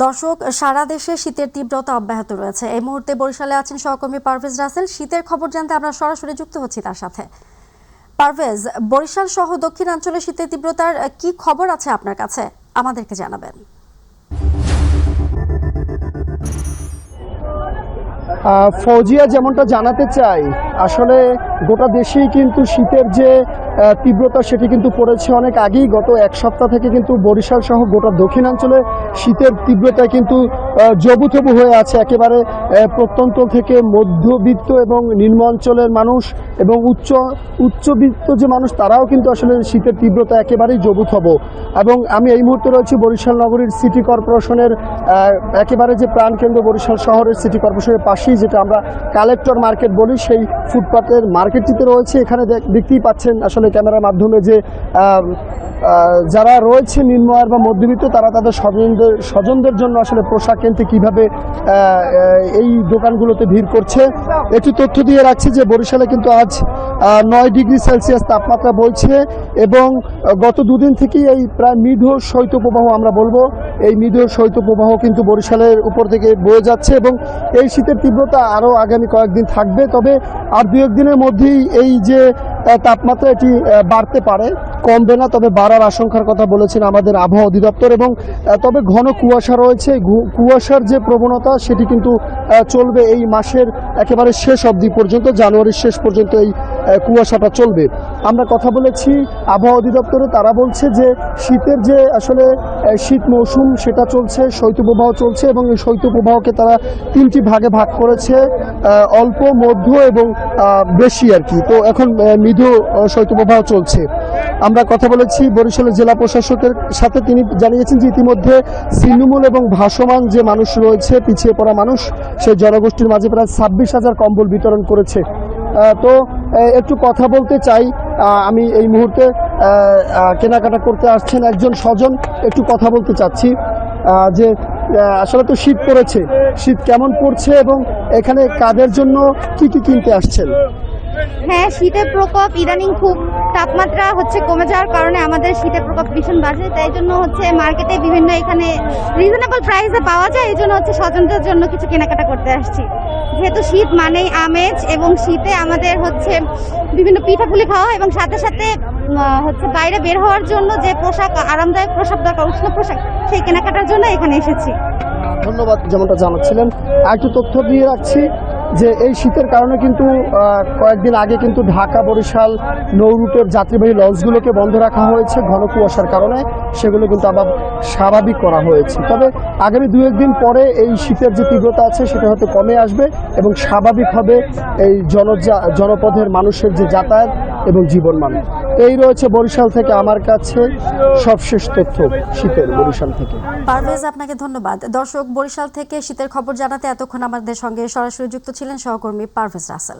দর্শক, সারা দেশে শীতের তীব্রতা অব্যাহত রয়েছে। এই মুহূর্তে বরিশালে আছেন সহকর্মী পারভেজ রাসেল। শীতের খবর জানতে আমরা সরাসরি যুক্ত হচ্ছি তার সাথে। পারভেজ, বরিশাল সহ দক্ষিণাঞ্চলে শীতের তীব্রতার কি খবর আছে আপনার কাছে, আমাদেরকে জানাবেন। ফৌজিয়া, যেমনটা জানাতে চাই, আসলে গোটা দেশেই কিন্তু শীতের যে তীব্রতা সেটি কিন্তু পড়েছে অনেক আগেই। গত এক সপ্তাহ থেকে কিন্তু বরিশাল সহ গোটা দক্ষিণাঞ্চলে শীতের তীব্রতা কিন্তু জবুথবু হয়ে আছে। একেবারে প্রত্যন্ত থেকে মধ্যবিত্ত এবং নিম্ন অঞ্চলের মানুষ এবং উচ্চবিত্ত যে মানুষ, তারাও কিন্তু আসলে শীতের তীব্রতা একেবারেই জবুথবু। এবং আমি এই মুহূর্তে রয়েছি বরিশাল নগরীর সিটি কর্পোরেশনের একেবারে যে প্রাণকেন্দ্র বরিশাল শহরের সিটি কর্পোরেশনের পাশেই, যেটা আমরা কালেক্টর মার্কেট বলি, সেই ফুটপাতের মার্কেটটিতে রয়েছে। এখানে দেখতেই পাচ্ছেন আসলে ক্যামেরার মাধ্যমে যে যারা রয়েছে নিম্ন আয়ের বা মধ্যবিত্ত, তারা তাদের স্বজনদের জন্য আসলে পোশাক কিনতে কীভাবে এই দোকানগুলোতে ভিড় করছে। একটু তথ্য দিয়ে রাখছি যে বরিশালে কিন্তু আজ 9 ডিগ্রি সেলসিয়াস তাপমাত্রা বইছে এবং গত দুদিন থেকেই এই প্রায় মৃদু শৈত্যপ্রবাহ, আমরা বলবো এই মৃদু শৈত্যপ্রবাহ কিন্তু বরিশালের উপর থেকে বয়ে যাচ্ছে এবং এই শীতের তীব্রতা আরও আগামী কয়েকদিন থাকবে। তবে আর 2-1 দিনের মধ্যেই এই যে তাপমাত্রা, এটি বাড়তে পারে, কমবে না, তবে বাড়ার আশঙ্কার কথা বলেছেন আমাদের আবহাওয়া অধিদপ্তর। এবং তবে ঘন কুয়াশা রয়েছে, কুয়াশার যে প্রবণতা সেটি কিন্তু চলবে এই মাসের একেবারে শেষ অবধি পর্যন্ত, জানুয়ারির শেষ পর্যন্ত এই কুয়াশাটা চলবে। আমরা কথা বলেছি আবহাওয়া অধিদপ্তরে, তারা বলছে যে শীতের যে আসলে শীত মৌসুম সেটা চলছে, শৈত্যপ্রবাহ চলছে এবং এই শৈত্যপ্রবাহকে তারা 3টি ভাগে ভাগ করেছে, অল্প, মধ্য এবং বেশি আর কি। তো এখন মৃদু শৈত্যপ্রবাহ চলছে। আমরা কথা বলেছি বরিশালের জেলা প্রশাসকের সাথে, তিনি জানিয়েছেন যে ইতিমধ্যে ছিন্নমূল এবং ভাসমান যে মানুষ রয়েছে, পিছিয়ে পড়া মানুষ, সেই জনগোষ্ঠীর মাঝে প্রায় 26,000 কম্বল বিতরণ করেছে। তো একটু কথা বলতে চাই, আমি এই মুহূর্তে কেনাকাটা করতে আসছেন একজন স্বজন, একটু কথা বলতে চাচ্ছি যে আসলে তো শীত পড়েছে, শীত কেমন পড়ছে এবং এখানে কাদের জন্য কি কি কিনতে আসছেন? হ্যাঁ, শীতের প্রকোপ ইদানিং খুব, তাপমাত্রা কমে যাওয়ার কারণে আমাদের শীতের প্রকোপ ভীষণ বাড়ছে। তাই জন্য মার্কেটে বিভিন্ন এখানে রিজনেবল প্রাইসে পাওয়া যায়, এই জন্য স্বজনদের জন্য কিছু কেনাকাটা করতে আসছি। যেহেতু শীত মানেই আমেজ এবং শীতে আমাদের বিভিন্ন পিঠাপুলি খাওয়া এবং সাথে সাথে বাইরে বের হওয়ার জন্য যে পোশাক, আরামদায়ক পোশাক দরকার, উষ্ণ পোশাক, সেই কেনাকাটার জন্য এখানে এসেছি। ধন্যবাদ। যেমনটা জানাচ্ছিলেন, আর একটু তথ্য দিয়ে রাখছি যে এই শীতের কারণে কিন্তু কয়েকদিন আগে কিন্তু ঢাকা বরিশাল নৌ রুটের যাত্রীবাহী লঞ্চগুলোকে বন্ধ রাখা হয়েছে ঘন কুয়াশার কারণে, সেগুলো কিন্তু আবার স্বাভাবিক করা হয়েছে। তবে আগামী 2-1 দিন পরে এই শীতের যে তীব্রতা আছে সেটা হয়তো কমে আসবে এবং স্বাভাবিক হবে এই জনপথের মানুষের যে যাতায়াত এবং জীবনমান। এই রয়েছে বরিশাল থেকে আমার কাছে সবশেষ তথ্য শীতের বরিশাল থেকে। পারভেজ, আপনাকে ধন্যবাদ। দর্শক, বরিশাল থেকে শীতের খবর জানাতে এতক্ষণ আমাদের সঙ্গে সরাসরি যুক্ত ছিলেন সহকর্মী পারভেজ রাসেল।